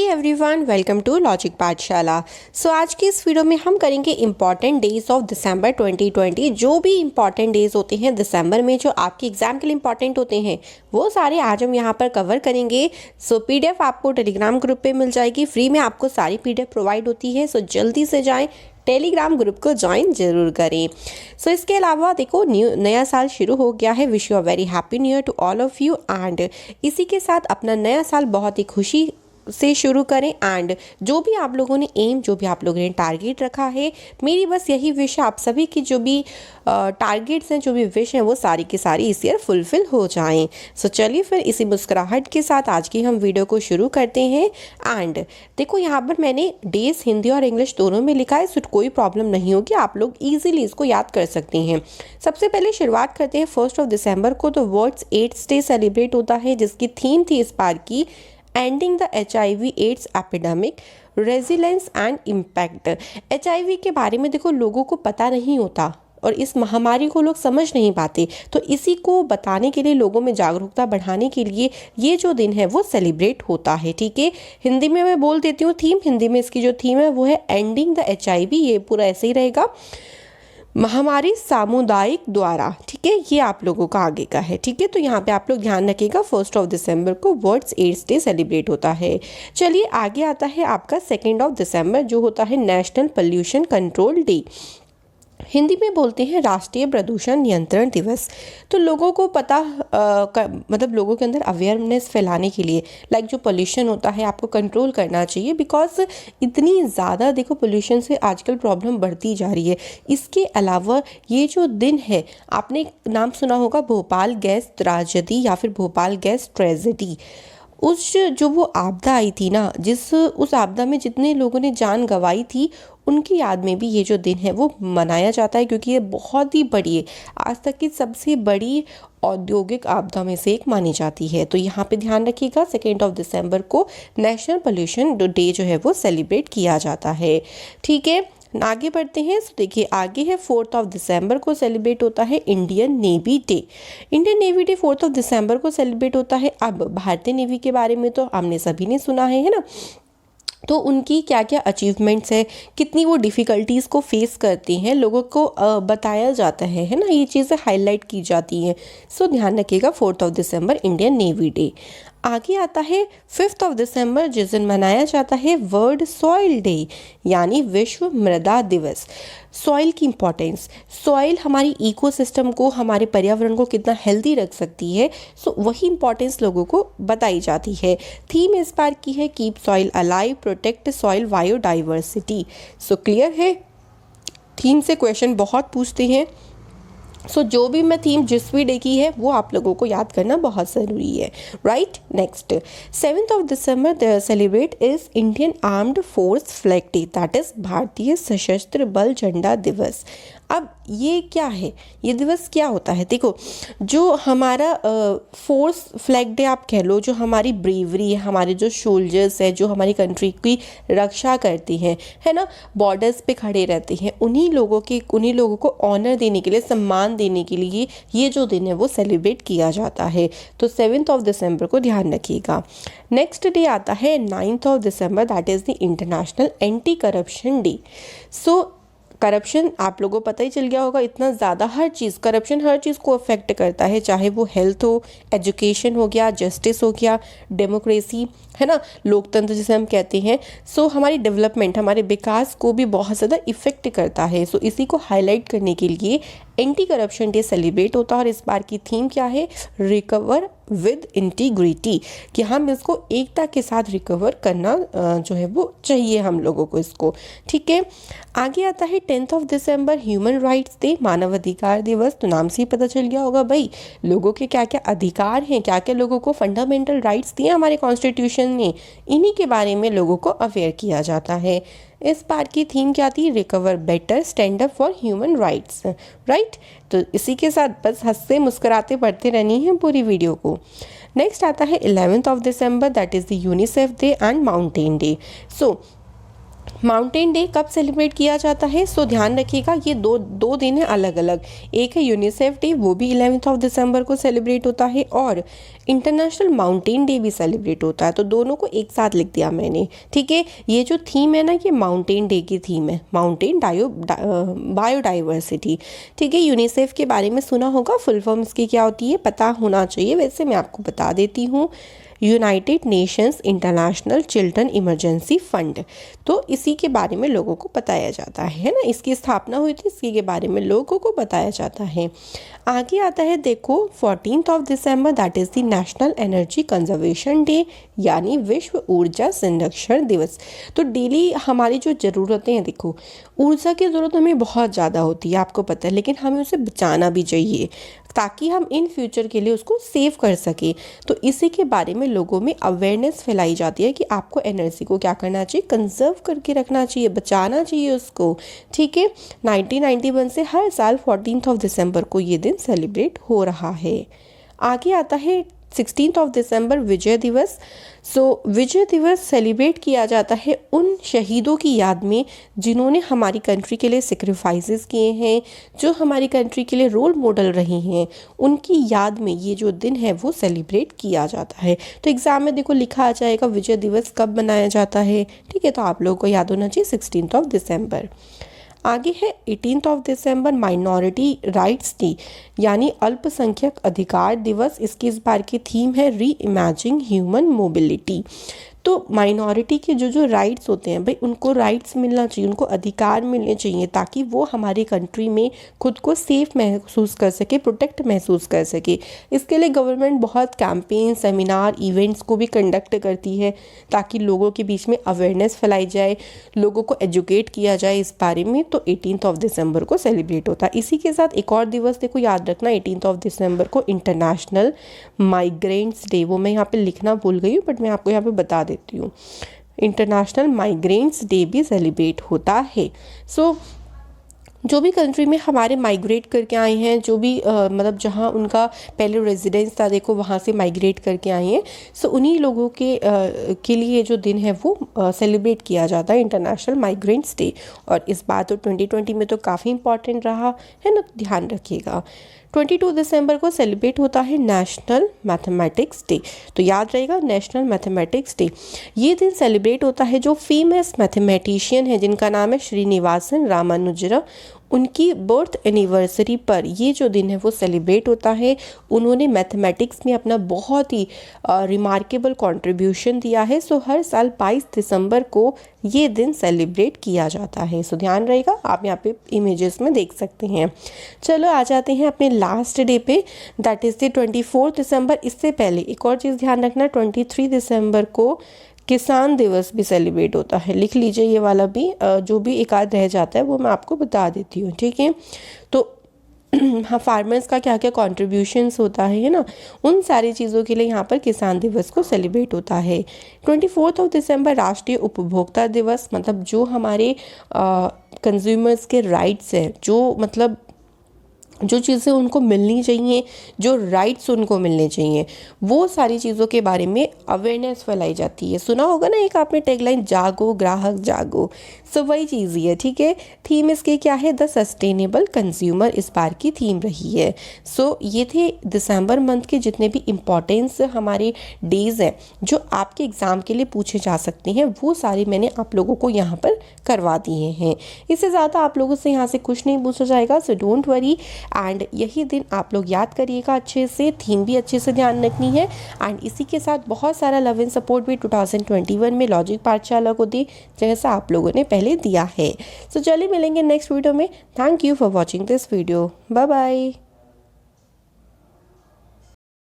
Everyone, welcome to logic पाठशाला। सो आज की इस वीडियो में हम करेंगे इंपॉर्टेंट डेज ऑफ दिसंबर 2020। जो भी इंपॉर्टेंट डेज होते हैं दिसंबर में जो आपके एग्जाम के लिए इंपॉर्टेंट होते हैं वो सारे आज हम यहाँ पर कवर करेंगे। सो पीडीएफ आपको टेलीग्राम ग्रुप पे मिल जाएगी, फ्री में आपको सारी पीडीएफ प्रोवाइड होती है। सो जल्दी से जाएं, टेलीग्राम ग्रुप को ज्वाइन जरूर करें। सो इसके अलावा देखो नया साल शुरू हो गया है। Wish you a very happy new year to all of you and इसी के साथ अपना नया साल बहुत ही खुशी से शुरू करें। एंड जो भी आप लोगों ने जो भी आप लोगों ने टारगेट रखा है, मेरी बस यही विश है आप सभी की जो भी टारगेट्स हैं, जो भी विश हैं, वो सारी की सारी इस ईयर फुलफिल हो जाएं। सो चलिए फिर इसी मुस्कुराहट के साथ आज की हम वीडियो को शुरू करते हैं। एंड देखो यहाँ पर मैंने डेज हिंदी और इंग्लिश दोनों में लिखा है, सो कोई प्रॉब्लम नहीं होगी, आप लोग ईजिली इसको याद कर सकते हैं। सबसे पहले शुरुआत करते हैं 1 दिसंबर को। तो वर्ल्ड एड्स डे सेलिब्रेट होता है, जिसकी थीम थी इस बार की ending the HIV AIDS epidemic, resilience and impact. HIV के बारे में देखो लोगों को पता नहीं होता और इस महामारी को लोग समझ नहीं पाते, तो इसी को बताने के लिए, लोगों में जागरूकता बढ़ाने के लिए ये जो दिन है वो सेलिब्रेट होता है। ठीक है, हिंदी में मैं बोल देती हूँ थीम। हिंदी में इसकी जो थीम है वो है एंडिंग द HIV। ये पूरा ऐसे ही रहेगा, महामारी सामुदायिक द्वारा। ठीक है, ये आप लोगों का आगे का है। ठीक है, तो यहाँ पे आप लोग ध्यान रखिएगा 1 दिसंबर को वर्ल्ड एड्स डे सेलिब्रेट होता है। चलिए आगे आता है आपका 2 दिसंबर, जो होता है national pollution control day. Hindi में बोलते हैं राष्ट्रीय प्रदूषण नियंत्रण दिवस। तो लोगों को पता मतलब लोगों के अंदर अवेयरनेस फैलाने के लिए, लाइक जो पोल्यूशन होता है आपको कंट्रोल करना चाहिए, बिकॉज इतनी ज़्यादा देखो पोल्यूशन से आजकल प्रॉब्लम बढ़ती जा रही है। इसके अलावा ये जो दिन है, आपने नाम सुना होगा भोपाल गैस ट्रेजेडी या फिर भोपाल गैस ट्रेजेडी। उस जो वो आपदा आई थी ना, उस आपदा में जितने लोगों ने जान गंवाई थी, उनकी याद में भी ये जो दिन है वो मनाया जाता है, क्योंकि ये बहुत ही बड़ी है, आज तक की सबसे बड़ी औद्योगिक आपदा में से एक मानी जाती है। तो यहाँ पे ध्यान रखिएगा 2 दिसंबर को नेशनल पोल्यूशन डे जो है वो सेलिब्रेट किया जाता है। ठीक है, आगे बढ़ते हैं। तो देखिए आगे है 4 दिसंबर को सेलिब्रेट होता है Indian navy day. Indian navy day 4 दिसंबर को सेलिब्रेट होता है। अब भारतीय नेवी के बारे में तो हमने सभी ने सुना है ना, तो उनकी क्या क्या अचीवमेंट्स है, कितनी वो डिफ़िकल्टीज़ को फेस करती हैं, लोगों को बताया जाता है ना, ये चीज़ें हाईलाइट की जाती हैं। सो ध्यान रखिएगा 4 दिसंबर इंडियन नेवी डे। आगे आता है 5 दिसंबर, जिस दिन मनाया जाता है वर्ल्ड सॉइल डे, यानी विश्व मृदा दिवस। सॉइल की इम्पोर्टेंस, सॉइल हमारी इकोसिस्टम को, हमारे पर्यावरण को कितना हेल्दी रख सकती है, सो वही इम्पोर्टेंस लोगों को बताई जाती है। थीम इस बार की है keep soil alive, protect soil biodiversity. So clear है, थीम से क्वेश्चन बहुत पूछते हैं। सो जो भी मैं थीम जिस भी डे की है वो आप लोगों को याद करना बहुत ज़रूरी है, right. Next 7 December celebrate is Indian armed force flag day, that is भारतीय सशस्त्र बल झंडा दिवस। अब ये क्या है, ये दिवस क्या होता है? देखो जो हमारा फोर्स फ्लैग डे आप कह लो, जो हमारी ब्रेवरी है, हमारे जो सोल्जर्स है, जो हमारी कंट्री की रक्षा करती हैं, है ना, बॉर्डर्स पे खड़े रहते हैं, उन्हीं लोगों को ऑनर देने के लिए, सम्मान देने के लिए ये जो दिन है वो सेलिब्रेट किया जाता है। तो 7 दिसंबर को ध्यान रखिएगा। नेक्स्ट डे आता है 9 दिसंबर, that is the international anti corruption day. So corruption आप लोगों को पता ही चल गया होगा, इतना ज़्यादा करप्शन हर चीज़ को अफेक्ट करता है, चाहे वो हेल्थ हो, एजुकेशन हो गया, जस्टिस हो गया, डेमोक्रेसी है ना, लोकतंत्र जिसे हम कहते हैं। सो हमारी डेवलपमेंट, हमारे विकास को भी बहुत ज़्यादा इफेक्ट करता है। सो इसी को हाईलाइट करने के लिए एंटी करप्शन डे सेलिब्रेट होता है। और इस बार की थीम क्या है? रिकवर विद इंटीग्रिटी, कि हम इसको एकता के साथ रिकवर करना जो है वो चाहिए हम लोगों को इसको। ठीक है, आगे आता है 10 दिसंबर ह्यूमन राइट्स डे, मानव अधिकार दिवस। तो नाम से ही पता चल गया होगा भाई लोगों के क्या क्या अधिकार हैं, क्या क्या लोगों को फंडामेंटल राइट्स दिए हमारे कॉन्स्टिट्यूशन ने, इन्हीं के बारे में लोगों को अवेयर किया जाता है। इस बार की थीम क्या थी? Recover better, stand up for human rights, right. तो इसी के साथ बस हंसते मुस्कुराते पढ़ते रहनी है पूरी वीडियो को। नेक्स्ट आता है 11 दिसंबर, that is the UNICEF day and mountain day. So mountain day कब सेलिब्रेट किया जाता है? सो ध्यान रखिएगा, ये दो दिन है अलग अलग। एक है यूनिसेफ डे, वो भी 11 दिसंबर को सेलिब्रेट होता है, और इंटरनेशनल माउंटेन डे भी सेलिब्रेट होता है। तो दोनों को एक साथ लिख दिया मैंने, ठीक है। ये जो थीम है ना, ये माउंटेन डे की थीम है, माउंटेन बायोडाइवर्सिटी, ठीक है। यूनिसेफ के बारे में सुना होगा, फुल फॉर्म इसकी क्या होती है पता होना चाहिए, वैसे मैं आपको बता देती हूँ। United Nations international children emergency fund. तो इसी के बारे में लोगों को बताया जाता है ना, इसकी स्थापना हुई थी, इसी के बारे में लोगों को बताया जाता है। आगे आता है देखो 14 दिसंबर, that is the national energy conservation day, यानी विश्व ऊर्जा संरक्षण दिवस। तो डेली हमारी जो ज़रूरतें हैं, देखो ऊर्जा की ज़रूरत हमें बहुत ज़्यादा होती है, आपको पता है, लेकिन हमें उसे बचाना भी चाहिए ताकि हम इन फ्यूचर के लिए उसको सेव कर सकें। तो इसी के बारे में लोगों में अवेयरनेस फैलाई जाती है कि आपको एनर्जी को क्या करना चाहिए, कंजर्व करके रखना चाहिए, बचाना चाहिए उसको, ठीक है। 1991 से हर साल 14 दिसंबर को ये दिन सेलिब्रेट हो रहा है। आगे आता है 16 दिसंबर, विजय दिवस। सो विजय दिवस सेलिब्रेट किया जाता है उन शहीदों की याद में जिन्होंने हमारी कंट्री के लिए सेक्रीफाइसेस किए हैं, जो हमारी कंट्री के लिए रोल मॉडल रहे हैं, उनकी याद में ये जो दिन है वो सेलिब्रेट किया जाता है। तो एग्ज़ाम में देखो लिखा आ जाएगा विजय दिवस कब मनाया जाता है, ठीक है। तो आप लोगों को याद होना चाहिए 16 दिसंबर। आगे है 18 दिसंबर, माइनॉरिटी राइट्स डे, यानी अल्पसंख्यक अधिकार दिवस। इसकी इस बार की थीम है री इमेजिंग ह्यूमन मोबिलिटी। तो माइनॉरिटी के जो राइट्स होते हैं भाई, उनको राइट्स मिलना चाहिए, उनको अधिकार मिलने चाहिए ताकि वो हमारी कंट्री में खुद को सेफ महसूस कर सके, प्रोटेक्ट महसूस कर सके। इसके लिए गवर्नमेंट बहुत कैंपेन, सेमिनार, इवेंट्स को भी कंडक्ट करती है ताकि लोगों के बीच में अवेयरनेस फैलाई जाए, लोगों को एजुकेट किया जाए इस बारे में। तो 18 दिसंबर को सेलिब्रेट होता है। इसी के साथ एक और दिवस देखो याद रखना, 18 दिसंबर को इंटरनेशनल माइग्रेंट्स डे, वो मैं यहाँ पे लिखना भूल गई हूँ बट मैं आपको यहाँ पे बता देती हूँ। इंटरनेशनल माइग्रेंट्स डे भी सेलिब्रेट होता है। सो जो भी कंट्री में हमारे माइग्रेट करके आए हैं, जो भी मतलब जहाँ उनका पहले रेजिडेंस था, देखो वहाँ से माइग्रेट करके आए हैं, सो उन्हीं लोगों के लिए जो दिन है वो सेलिब्रेट किया जाता है, इंटरनेशनल माइग्रेंट्स डे। और इस बार तो 2020 में तो काफ़ी इंपॉर्टेंट रहा है ना, ध्यान रखिएगा। 22 दिसंबर को सेलिब्रेट होता है नेशनल मैथमेटिक्स डे। तो याद रहेगा नेशनल मैथमेटिक्स डे। ये दिन सेलिब्रेट होता है जो फेमस मैथमेटिशियन है जिनका नाम है श्रीनिवासन रामानुजन, उनकी बर्थ एनिवर्सरी पर ये जो दिन है वो सेलिब्रेट होता है। उन्होंने मैथमेटिक्स में अपना बहुत ही रिमार्केबल कंट्रीब्यूशन दिया है। सो हर साल 22 दिसंबर को ये दिन सेलिब्रेट किया जाता है। सो ध्यान रहेगा, आप यहाँ पे इमेजेस में देख सकते हैं। चलो आ जाते हैं अपने लास्ट डे पे, दैट इज़ द 24 दिसंबर। इससे पहले एक और चीज़ ध्यान रखना, 23 दिसंबर को किसान दिवस भी सेलिब्रेट होता है। लिख लीजिए ये वाला भी, जो भी एक आध रह जाता है वो मैं आपको बता देती हूँ, ठीक है। तो हाँ, फार्मर्स का क्या क्या कॉन्ट्रीब्यूशंस होता है ना, उन सारी चीज़ों के लिए यहाँ पर किसान दिवस को सेलिब्रेट होता है। 24 दिसंबर राष्ट्रीय उपभोक्ता दिवस, मतलब जो हमारे कंज्यूमर्स के राइट्स हैं, जो मतलब जो चीज़ें उनको मिलनी चाहिए, जो राइट्स उनको मिलने चाहिए, वो सारी चीज़ों के बारे में अवेयरनेस फैलाई जाती है। सुना होगा ना एक आपने टैगलाइन, जागो ग्राहक जागो। सो वही चीज़ ही है, ठीक है। थीम इसकी क्या है, द सस्टेनेबल कंज्यूमर इस बार की थीम रही है। सो ये थे दिसंबर मंथ के जितने भी इम्पोर्टेंस हमारे डेज़ हैं जो आपके एग्ज़ाम के लिए पूछे जा सकते हैं, वो सारे मैंने आप लोगों को यहाँ पर करवा दिए हैं। इससे ज़्यादा आप लोगों से यहाँ से कुछ नहीं पूछा जाएगा, सो डोंट वरी। एंड यही दिन आप लोग याद करिएगा अच्छे से, थीम भी अच्छे से ध्यान रखनी है। एंड इसी के साथ बहुत सारा लव एंड सपोर्ट भी 2021 में लॉजिक पाठशाला को दी, जैसा आप लोगों ने पहले दिया है। सो चलिए मिलेंगे नेक्स्ट वीडियो में। Thank you for watching this video. Bye bye.